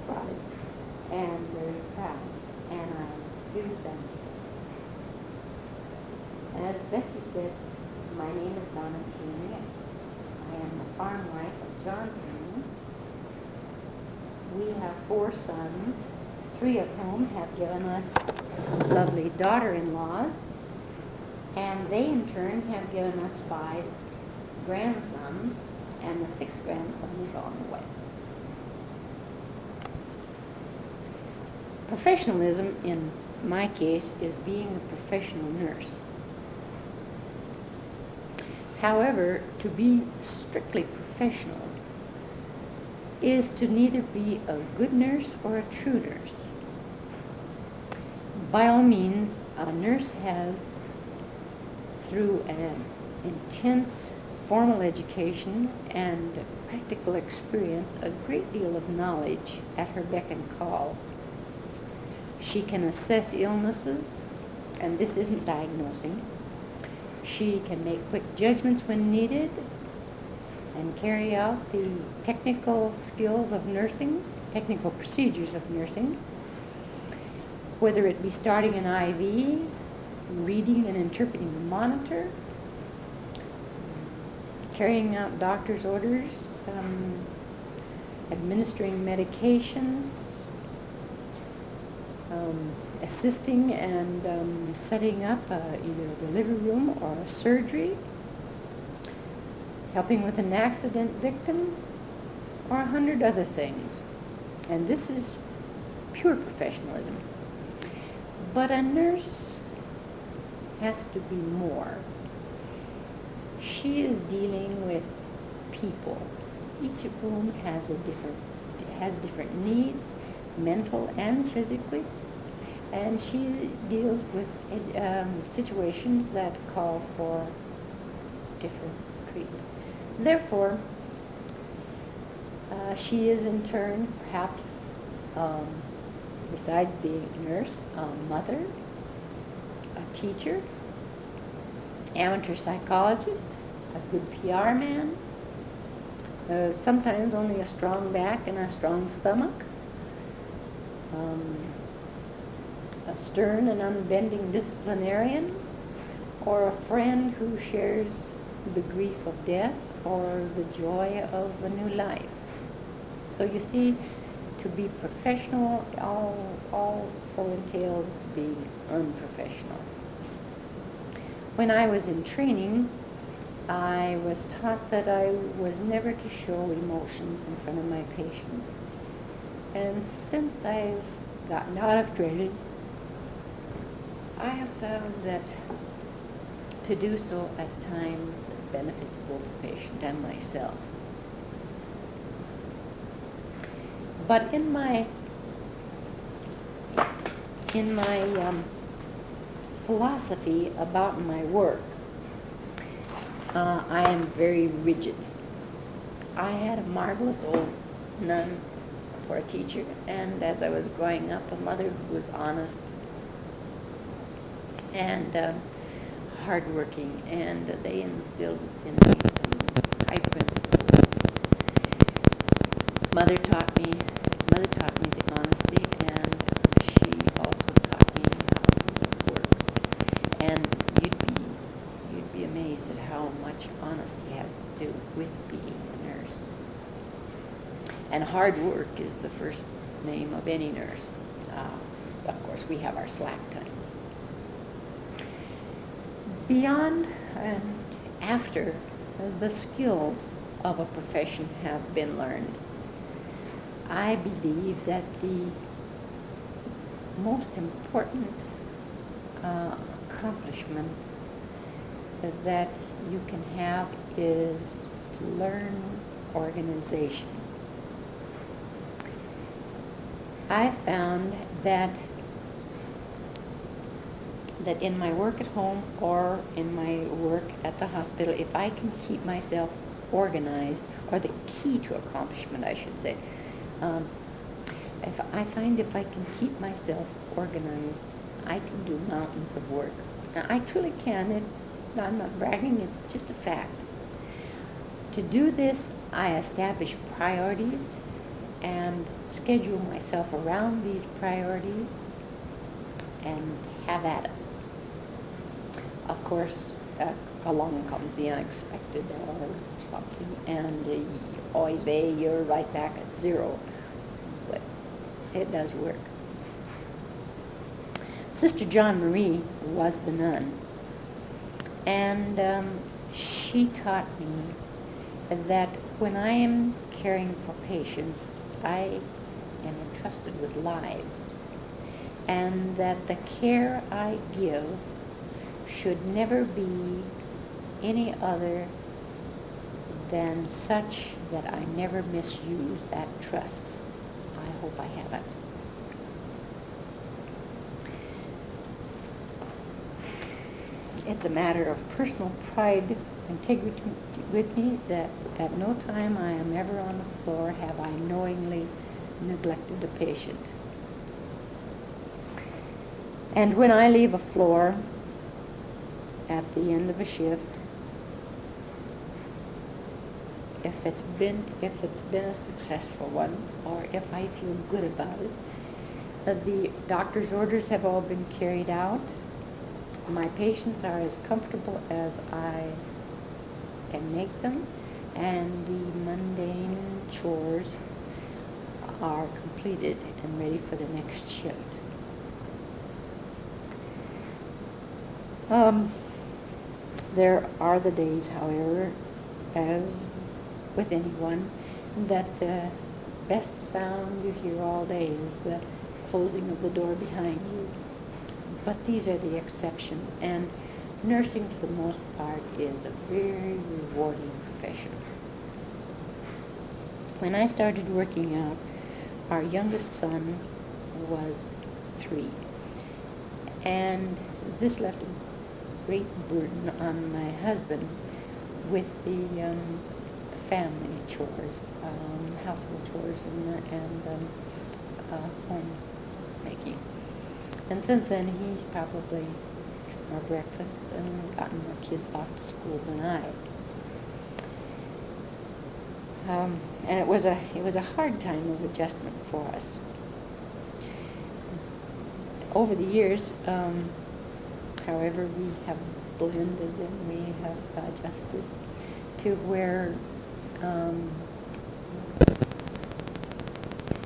pride and very proud, and I do thank you. And as Betsy said, my name is Donna Teini. I am the farm wife of John Teini. We have 4 sons, 3 of whom have given us lovely daughter-in-laws, and they in turn have given us 5 grandsons, and the 6th grandson is on the way. Professionalism, in my case, is being a professional nurse. However, to be strictly professional is to neither be a good nurse or a true nurse. By all means, a nurse has, through an intense formal education and practical experience, a great deal of knowledge at her beck and call. She can assess illnesses, and this isn't diagnosing. She can make quick judgments when needed and carry out the technical skills of nursing, technical procedures of nursing, whether it be starting an IV, reading and interpreting the monitor, carrying out doctor's orders, administering medications, assisting and setting up either a delivery room or a surgery, helping with an accident victim, or 100 other things. And this is pure professionalism. But a nurse has to be more. She is dealing with people, each of whom has different needs, mental and physically, and she deals with situations that call for different treatment. Therefore, she is in turn perhaps, besides being a nurse, a mother, a teacher, amateur psychologist, a good PR man, sometimes only a strong back and a strong stomach, a stern and unbending disciplinarian, or a friend who shares the grief of death or the joy of a new life. So you see, to be professional also entails being unprofessional. When I was in training, I was taught that I was never to show emotions in front of my patients. And since I've gotten out of training, I have found that to do so at times benefits both the patient and myself. But in my philosophy about my work, I am very rigid. I had a marvelous old nun for a teacher, and as I was growing up, a mother who was honest and hardworking, and they instilled in me some high principles. Mother taught me the honesty, and she also taught me how to work. And you'd be amazed at how much honesty has to do with being a nurse. And hard work is the first name of any nurse. Of course, we have our slack times. Beyond and after the skills of a profession have been learned, I believe that the most important accomplishment that you can have is to learn organization. I found that in my work at home or in my work at the hospital, if I can keep myself organized, or the key to accomplishment, I should say, if I can keep myself organized, I can do mountains of work. Now, I truly can. I'm not bragging, it's just a fact. To do this, I establish priorities and schedule myself around these priorities and have at it. Of course, along comes the unexpected or something, and oy vey, you're right back at zero. But it does work. Sister John Marie was the nun, and she taught me that when I am caring for patients, I am entrusted with lives, and that the care I give should never be any other than such that I never misuse that trust. I hope I haven't. It's a matter of personal pride, integrity with me that at no time I am ever on the floor have I knowingly neglected a patient. And when I leave a floor at the end of a shift, if it's been a successful one, or if I feel good about it, the doctor's orders have all been carried out. My patients are as comfortable as I can make them, and the mundane chores are completed and ready for the next shift. There are the days, however, as with anyone, that the best sound you hear all day is the closing of the door behind you. But these are the exceptions, and nursing, for the most part, is a very rewarding profession. When I started working out, our youngest son was 3, and this left a great burden on my husband with the family chores, household chores, and home making. And since then, he's probably fixed more breakfasts and gotten more kids off to school than I. And it was a hard time of adjustment for us. Over the years, however, we have blended and we have adjusted to where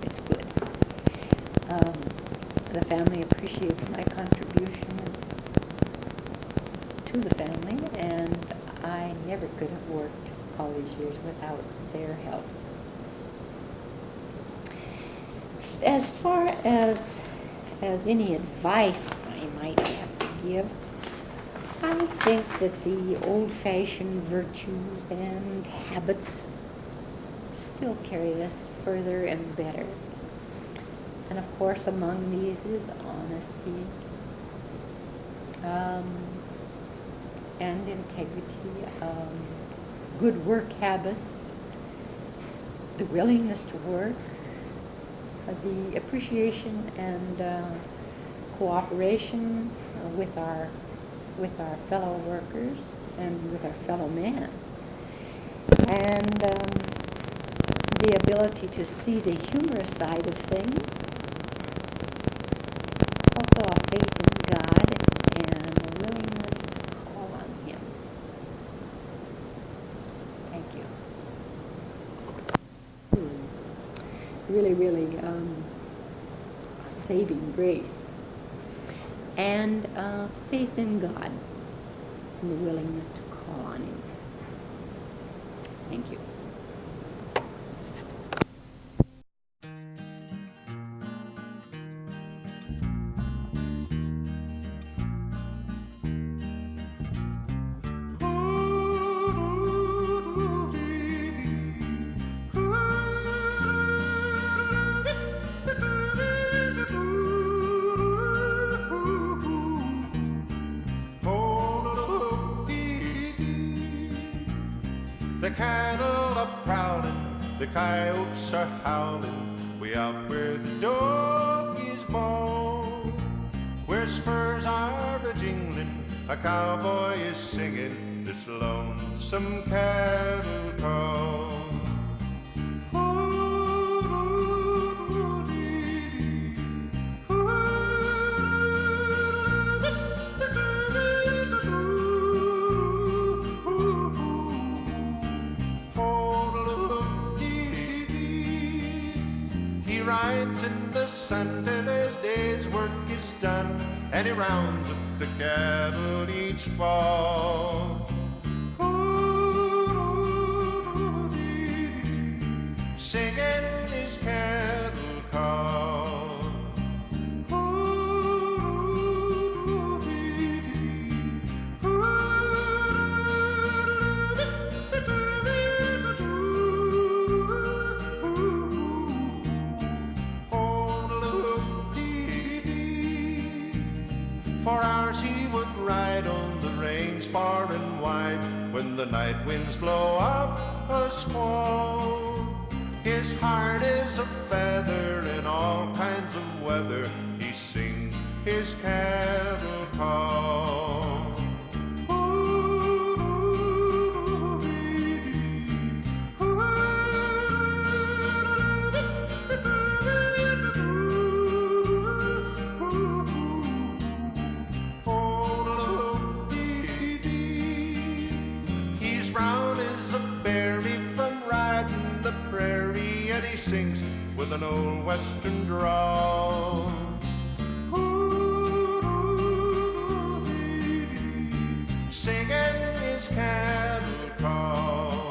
it's good. The family appreciates my contribution to the family, and I never could have worked all these years without their help. As far as any advice I might have to give, I think that the old-fashioned virtues and habits still carry us further and better. And of course, among these is honesty and integrity, good work habits, the willingness to work, the appreciation and cooperation with our fellow workers and with our fellow man, and the ability to see the humorous side of things, also a faith in God and a willingness to call on Him. Thank you. Really saving grace. And faith in God and the willingness to call on Him. Thank you. The cattle are prowling, the coyotes are howling, way out where the dog is born. Where spurs are a-jingling, a cowboy is singing this lonesome cattle call. He rides in the sun till his day's work is done, and he rounds up the cattle each fall. Singing his cattle call. For hours he would ride on the range far and wide, when the night winds blow up a squall. His heart is a feather in all kinds of weather. He sings his cattle call. He's brown as a berry from riding the prairie, and he sings with an old western drawl. Singing his cattle call.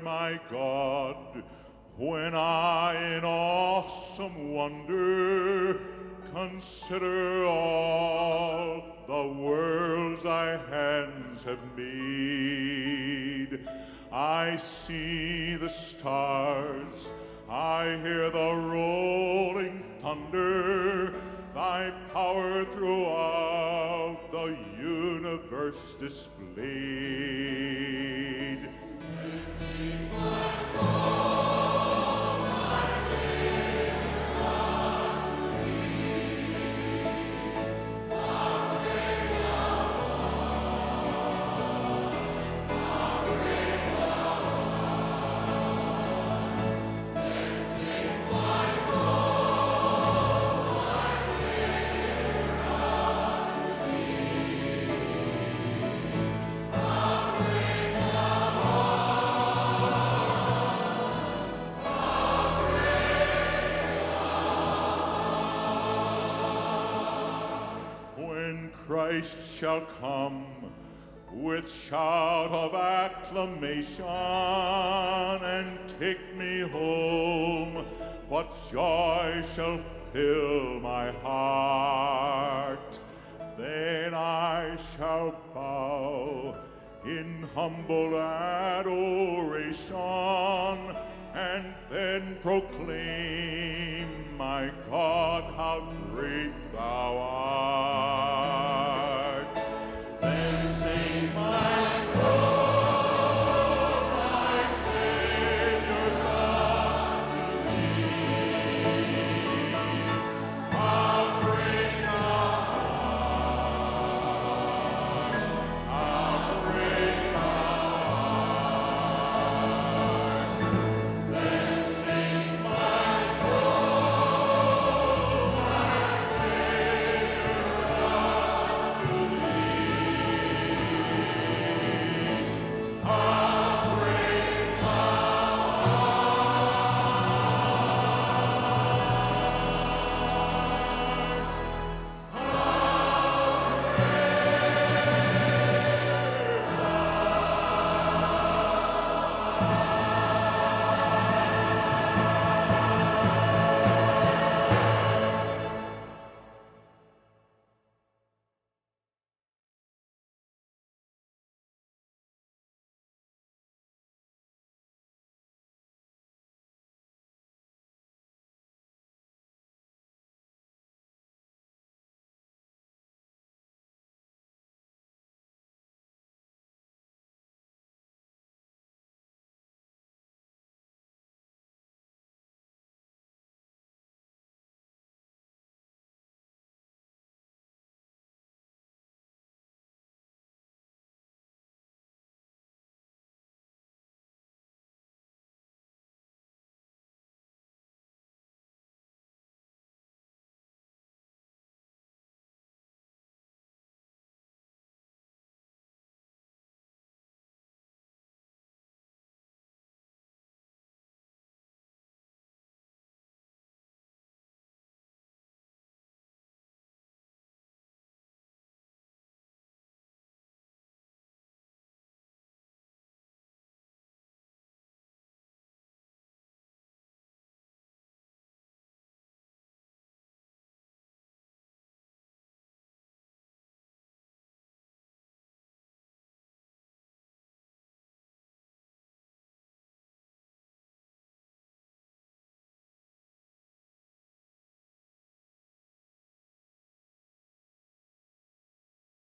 My God, when I in awesome wonder consider all the worlds thy hands have made, I see the stars, I hear the rolling thunder, thy power throughout the universe displayed. This is my soul, my Savior unto thee. How great thou art, how great thou art. Then sings my soul, my Savior unto thee. How great thou Christ shall come with shout of acclamation and take me home, what joy shall fill my heart? Then I shall bow in humble adoration and then proclaim, my God, how great thou art.